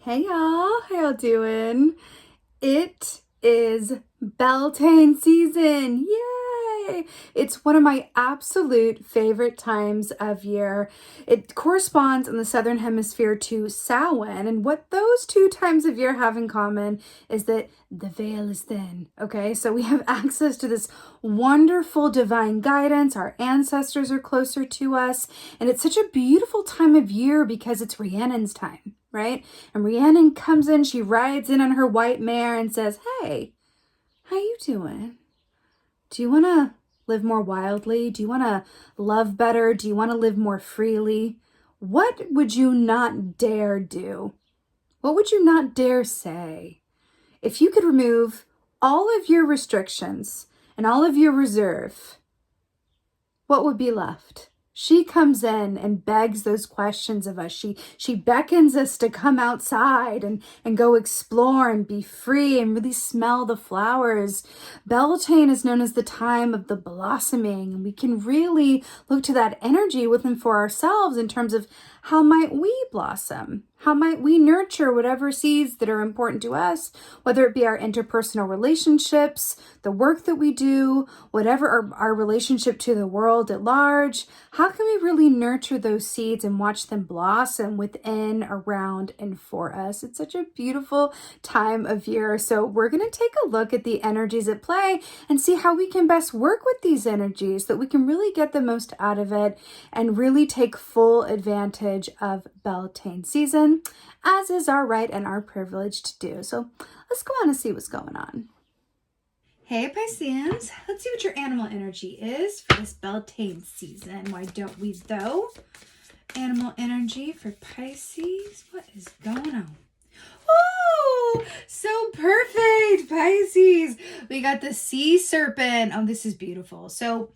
Hey y'all, how y'all doing? It is Beltane season, yay! It's one of my absolute favorite times of year. It corresponds in the Southern Hemisphere to Samhain, and what those two times of year have in common is that the veil is thin, okay? So we have access to this wonderful divine guidance. Our ancestors are closer to us, and it's such a beautiful time of year because it's Rhiannon's time. Right? And Rhiannon comes in, she rides in on her white mare and says, hey, how you doing? Do you want to live more wildly? Do you want to love better? Do you want to live more freely? What would you not dare do? What would you not dare say? If you could remove all of your restrictions and all of your reserve, what would be left? She comes in and begs those questions of us. She beckons us to come outside and go explore and be free and really smell the flowers. Beltane is known as the time of the blossoming, and we can really look to that energy within for ourselves in terms of how might we blossom? How might we nurture whatever seeds that are important to us, whether it be our interpersonal relationships, the work that we do, whatever our relationship to the world at large? How can we really nurture those seeds and watch them blossom within, around, and for us? It's such a beautiful time of year. So we're going to take a look at the energies at play and see how we can best work with these energies so that we can really get the most out of it and really take full advantage of Beltane season, as is our right and our privilege to do. So let's go on and see what's going on. Hey Pisceans, let's see what your animal energy is for this Beltane season. Why don't we though? Animal energy for Pisces. What is going on? Oh, so perfect, Pisces. We got the sea serpent. Oh, this is beautiful. So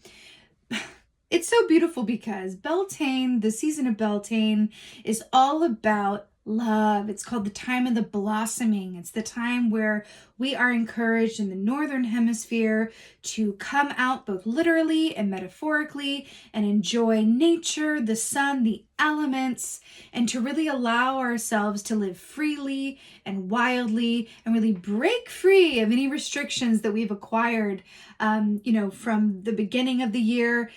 it's so beautiful because Beltane, the season of Beltane, is all about love. It's called the time of the blossoming. It's the time where we are encouraged in the Northern Hemisphere to come out both literally and metaphorically and enjoy nature, the sun, the elements, and to really allow ourselves to live freely and wildly and really break free of any restrictions that we've acquired, from the beginning of the year,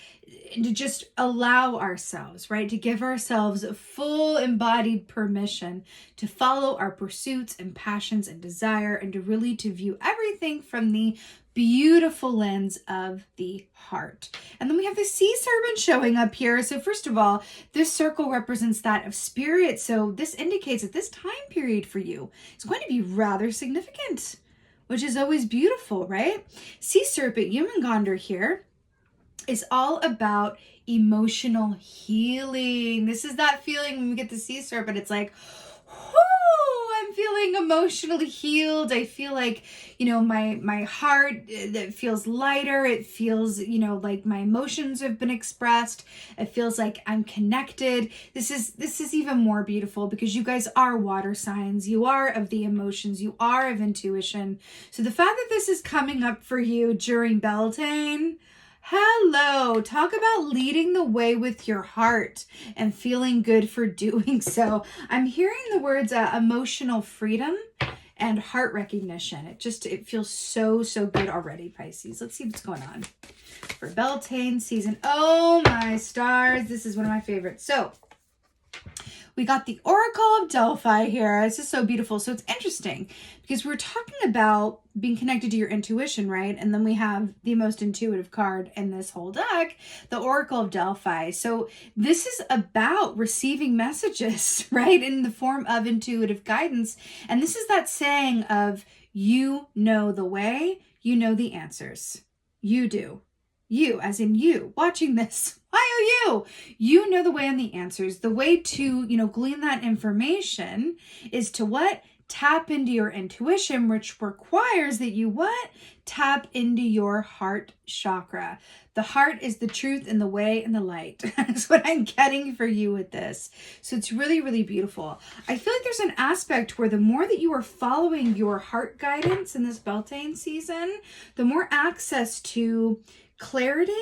and to just allow ourselves, right, to give ourselves a full embodied permission to follow our pursuits and passions and desire, and to really to view everything from the beautiful lens of the heart. And then we have the sea serpent showing up here. So first of all, this circle represents that of spirit. So this indicates that this time period for you is going to be rather significant, which is always beautiful, right? Sea serpent, Humangonder here, is all about emotional healing. This is that feeling when we get the sea serpent. It's like, whoo, I'm feeling emotionally healed. I feel like, my heart, that feels lighter. It feels, like my emotions have been expressed. It feels like I'm connected. This is even more beautiful because you guys are water signs. You are of the emotions. You are of intuition. So the fact that this is coming up for you during Beltane, hello, talk about leading the way with your heart and feeling good for doing so. I'm hearing the words emotional freedom and heart recognition. It feels so good already, Pisces. Let's see what's going on for Beltane season. Oh my stars, this is one of my favorites. So we got the Oracle of Delphi here. This is so beautiful. So it's interesting because we're talking about being connected to your intuition, right? And then we have the most intuitive card in this whole deck, the Oracle of Delphi. So this is about receiving messages, right? In the form of intuitive guidance. And this is that saying of, you know the way, you know the answers. You do. You, as in you, watching this. You know the way and the answers. The way to, glean that information is to what? Tap into your intuition, which requires that you what? Tap into your heart chakra. The heart is the truth and the way and the light. That's what I'm getting for you with this. So it's really, really beautiful. I feel like there's an aspect where the more that you are following your heart guidance in this Beltane season, the more access to clarity,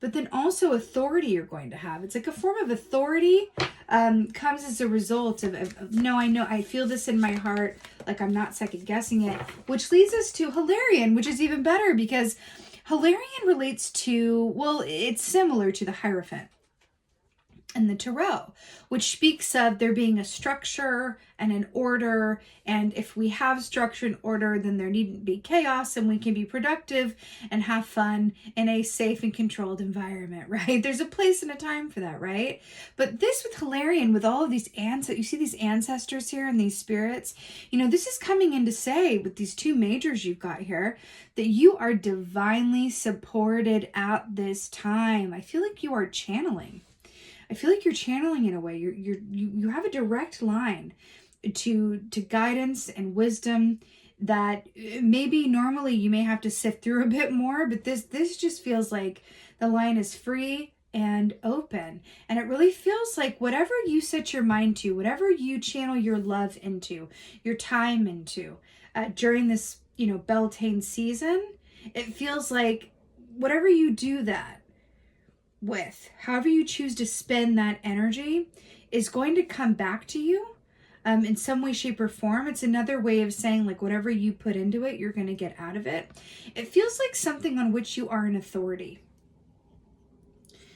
but then also authority you're going to have. It's like a form of authority, comes as a result of no, I know, I feel this in my heart, like I'm not second guessing it, which leads us to Hilarion, which is even better because Hilarion relates to, well, it's similar to the Hierophant and the Tarot, which speaks of there being a structure and an order, and if we have structure and order, then there needn't be chaos, and we can be productive and have fun in a safe and controlled environment, right? There's a place and a time for that, right? But this with Hilarion, with all of these you see these ancestors here and these spirits, you know, this is coming in to say with these two majors you've got here, that you are divinely supported at this time. I feel like you are channeling. I feel like you're channeling in a way. You have a direct line to guidance and wisdom that maybe normally you may have to sift through a bit more, but this just feels like the line is free and open. And it really feels like whatever you set your mind to, whatever you channel your love into, your time into, during this, you know, Beltane season, it feels like whatever you do that with, however you choose to spend that energy, is going to come back to you in some way, shape, or form. It's another way of saying, like, whatever you put into it, you're going to get out of it. It feels like something on which you are an authority.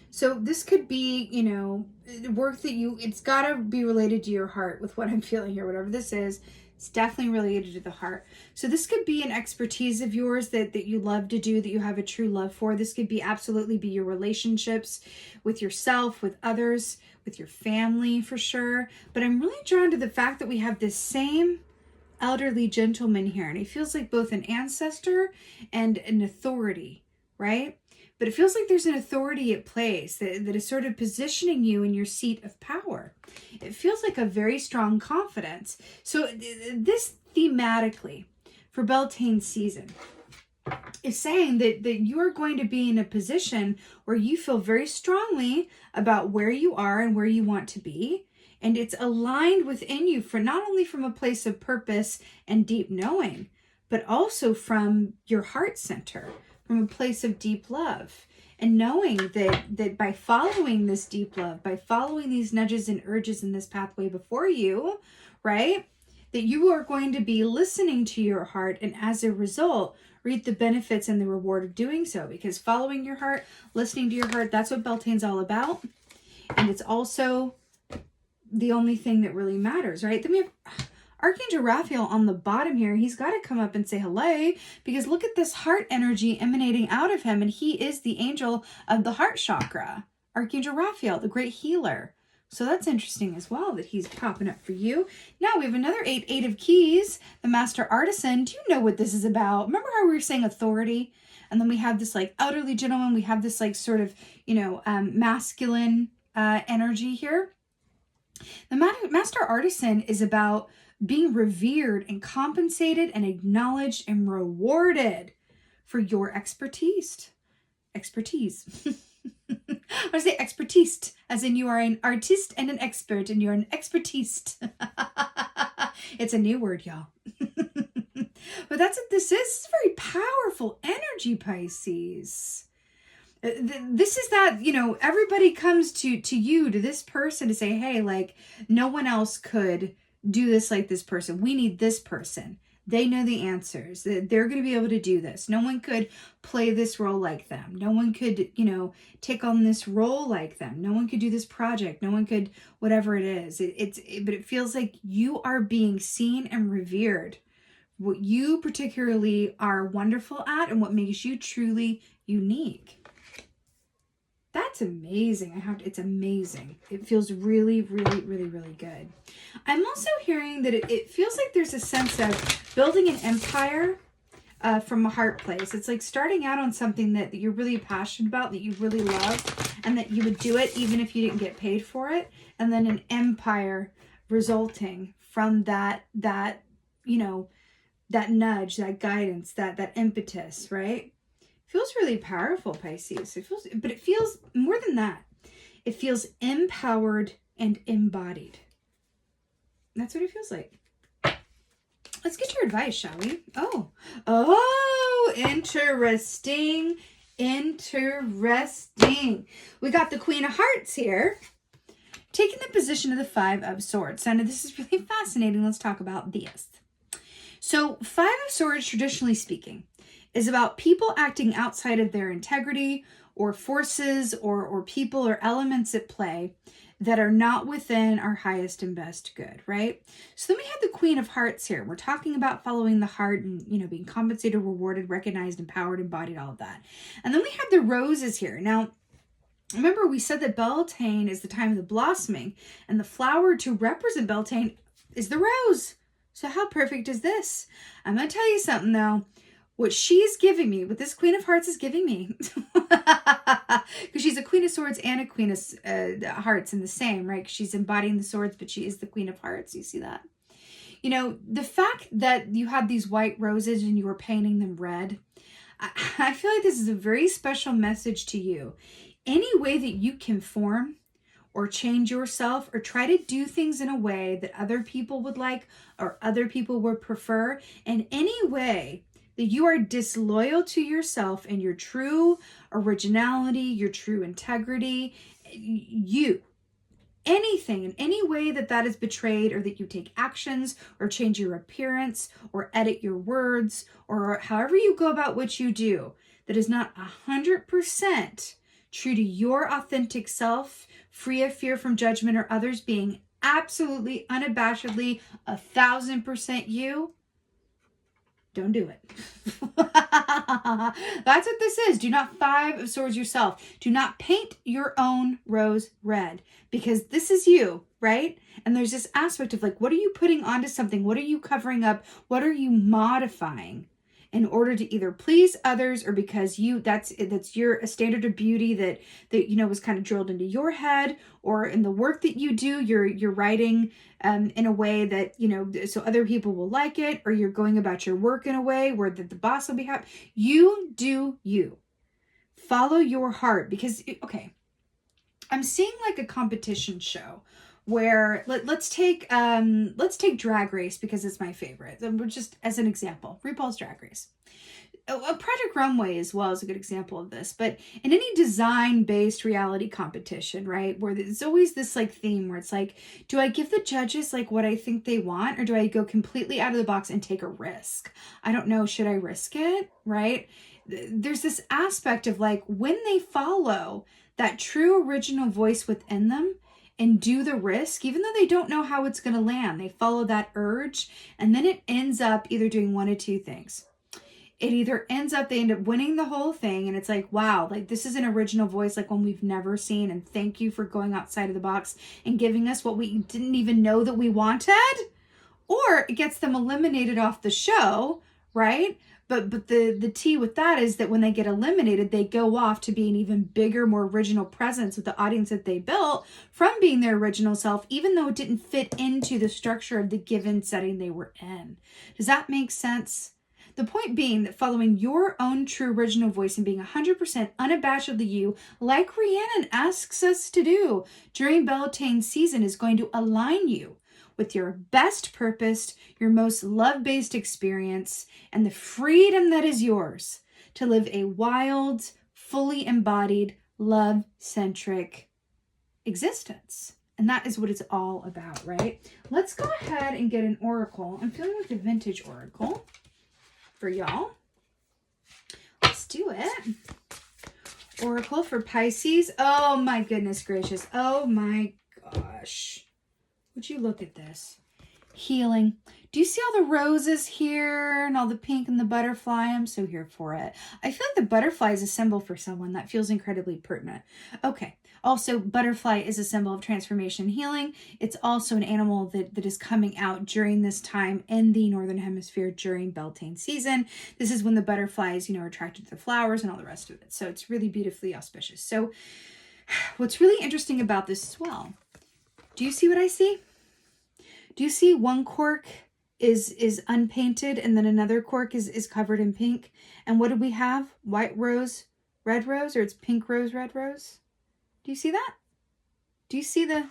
So this could be, you know, work that it's got to be related to your heart with what I'm feeling here. Whatever this is, it's definitely related to the heart. So this could be an expertise of yours that you love to do, that you have a true love for. This could be absolutely be your relationships with yourself, with others, with your family for sure. But I'm really drawn to the fact that we have this same elderly gentleman here. And he feels like both an ancestor and an authority, right? But it feels like there's an authority at place that is sort of positioning you in your seat of power. It feels like a very strong confidence. So this thematically for Beltane season is saying that you are going to be in a position where you feel very strongly about where you are and where you want to be. And it's aligned within you for not only from a place of purpose and deep knowing, but also from your heart center, from a place of deep love, and knowing that by following this deep love, by following these nudges and urges in this pathway before you, right, that you are going to be listening to your heart, and as a result, reap the benefits and the reward of doing so. Because following your heart, listening to your heart, that's what Beltane's all about. And it's also the only thing that really matters, right? Then we have Archangel Raphael on the bottom here. He's got to come up and say hello, because look at this heart energy emanating out of him, and he is the angel of the heart chakra. Archangel Raphael, the great healer. So that's interesting as well that he's popping up for you. Now we have another eight of keys, the master artisan. Do you know what this is about? Remember how we were saying authority? And then we have this like elderly gentleman. We have this like sort of, you know, masculine energy here. The master artisan is about being revered and compensated and acknowledged and rewarded for your expertise. I want to say expertise, as in you are an artist and an expert, and you're an expertise. It's a new word, y'all. But that's what this is. This is very powerful energy, Pisces. This is that, you know, everybody comes to you, to this person, to say, hey, like, no one else could do this like this person. We need this person. They know the answers. They're going to be able to do this. No one could play this role like them. No one could, you know, take on this role like them. No one could do this project. No one could, whatever it is. But it feels like you are being seen and revered. What you particularly are wonderful at and what makes you truly unique. That's amazing. It's amazing. It feels really, really, really, really good. I'm also hearing that it feels like there's a sense of building an empire from a heart place. It's like starting out on something that you're really passionate about, that you really love, and that you would do it even if you didn't get paid for it. And then an empire resulting from that, you know, that nudge, that guidance, that impetus, right? Feels really powerful, Pisces. But it feels more than that. It feels empowered and embodied. That's what it feels like. Let's get your advice, shall we? Oh, interesting. Interesting. We got the Queen of Hearts here. taking the position of the Five of Swords. So now this is really fascinating. Let's talk about this. So Five of Swords, traditionally speaking, is about people acting outside of their integrity, or forces or people or elements at play that are not within our highest and best good, right? So then we have the Queen of Hearts here. We're talking about following the heart and, being compensated, rewarded, recognized, empowered, embodied, all of that. And then we have the Roses here. Now, remember we said that Beltane is the time of the blossoming, and the flower to represent Beltane is the rose. So how perfect is this? I'm going to tell you something though. What she's giving me, what this Queen of Hearts is giving me, because she's a Queen of Swords and a Queen of Hearts in the same, right? She's embodying the swords, but she is the Queen of Hearts. You see that? The fact that you had these white roses and you were painting them red, I feel like this is a very special message to you. Any way that you conform or change yourself or try to do things in a way that other people would like or other people would prefer, in any way that you are disloyal to yourself and your true originality, your true integrity, anything in any way that is betrayed, or that you take actions or change your appearance or edit your words or however you go about what you do, that is not 100% true to your authentic self, free of fear from judgment or others, being absolutely unabashedly 1,000% you, don't do it. That's what this is. Do not Five of Swords yourself. Do not paint your own rose red, because this is you, right? And there's this aspect of like, what are you putting onto something? What are you covering up? What are you modifying in order to either please others, or because that's your a standard of beauty that was kind of drilled into your head, or in the work that you do, you're writing in a way that so other people will like it, or you're going about your work in a way where the boss will be happy. You do you. Follow your heart, because I'm seeing like a competition show where let's take Drag Race, because it's my favorite. Just as an example, RuPaul's Drag Race. Project Runway as well is a good example of this. But in any design-based reality competition, right, where there's always this like theme where it's like, do I give the judges like what I think they want, or do I go completely out of the box and take a risk? I don't know. Should I risk it? Right? There's this aspect of like, when they follow that true original voice within them and do the risk, even though they don't know how it's going to land, they follow that urge, and then it ends up either doing one of two things. It either they end up winning the whole thing, and it's like, wow, like this is an original voice, like one we've never seen, and thank you for going outside of the box and giving us what we didn't even know that we wanted. Or it gets them eliminated off the show, right? But the tea with that is that when they get eliminated, they go off to be an even bigger, more original presence with the audience that they built from being their original self, even though it didn't fit into the structure of the given setting they were in. Does that make sense? The point being that following your own true original voice and being 100% unabashedly you, like Rhiannon asks us to do during Beltane season, is going to align you with your best purpose, your most love-based experience, and the freedom that is yours to live a wild, fully embodied, love-centric existence. And that is what it's all about, right? Let's go ahead and get an oracle. I'm feeling like a vintage oracle for y'all. Let's do it. Oracle for Pisces. Oh my goodness gracious. Oh my gosh. Would you look at this? Healing. Do you see all the roses here and all the pink and the butterfly? I'm so here for it. I feel like the butterfly is a symbol for someone. That feels incredibly pertinent. Okay. Also, butterfly is a symbol of transformation and healing. It's also an animal that is coming out during this time in the Northern Hemisphere during Beltane season. This is when the butterflies, are attracted to the flowers and all the rest of it. So it's really beautifully auspicious. So what's really interesting about this as well, do you see what I see? Do you see one cork is unpainted and then another cork is covered in pink? And what do we have? White rose, red rose, or it's pink rose, red rose? Do you see that? Do you see the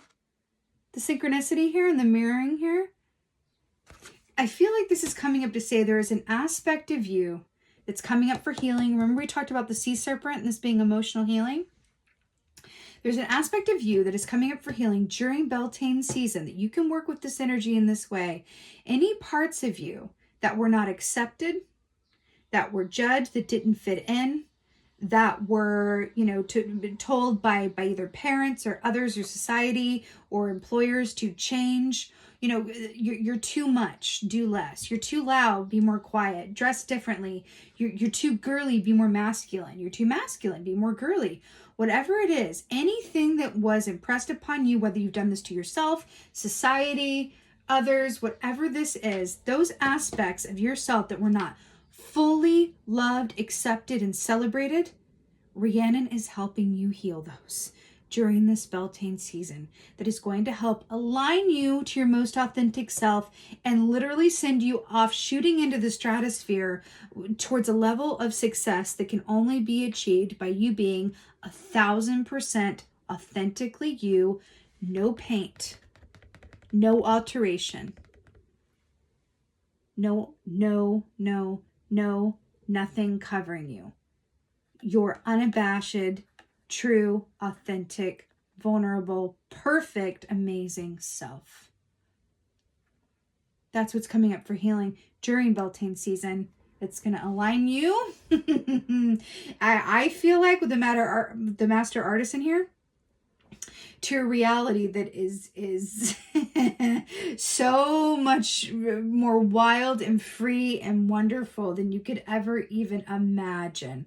synchronicity here and the mirroring here? I feel like this is coming up to say there is an aspect of you that's coming up for healing. Remember we talked about the sea serpent and this being emotional healing? There's an aspect of you that is coming up for healing during Beltane season that you can work with this energy in this way. Any parts of you that were not accepted, that were judged, that didn't fit in, that were, told by either parents or others or society or employers to change. You're too much, do less. You're too loud, be more quiet. Dress differently. You're too girly, be more masculine. You're too masculine, be more girly. Whatever it is, anything that was impressed upon you, whether you've done this to yourself, society, others, whatever this is, those aspects of yourself that were not fully loved, accepted, and celebrated, Rhiannon is helping you heal those during this Beltane season. That is going to help align you to your most authentic self and literally send you off shooting into the stratosphere towards a level of success that can only be achieved by you being 1,000% authentically you, no paint, no alteration, no, nothing covering you. Your unabashed, true, authentic, vulnerable, perfect, amazing self. That's what's coming up for healing during Beltane season. It's going to align you. I feel like with the master artist in here, to a reality that is so much more wild and free and wonderful than you could ever even imagine.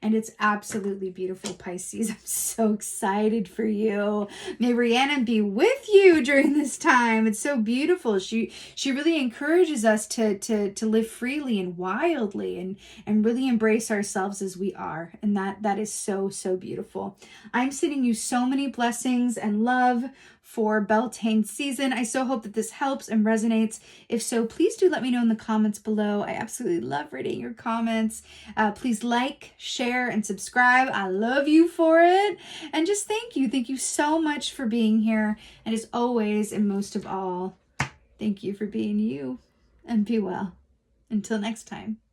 And it's absolutely beautiful, Pisces. I'm so excited for you. May Rhiannon be with you during this time. It's so beautiful. She really encourages us to live freely and wildly and really embrace ourselves as we are. And that is so, so beautiful. I'm sending you so many blessings and love for Beltane season. I so hope that this helps and resonates. If so, please do let me know in the comments below. I absolutely love reading your comments. Please like, share, and subscribe. I love you for it. And just thank you. Thank you so much for being here. And as always, and most of all, thank you for being you. And be well. Until next time.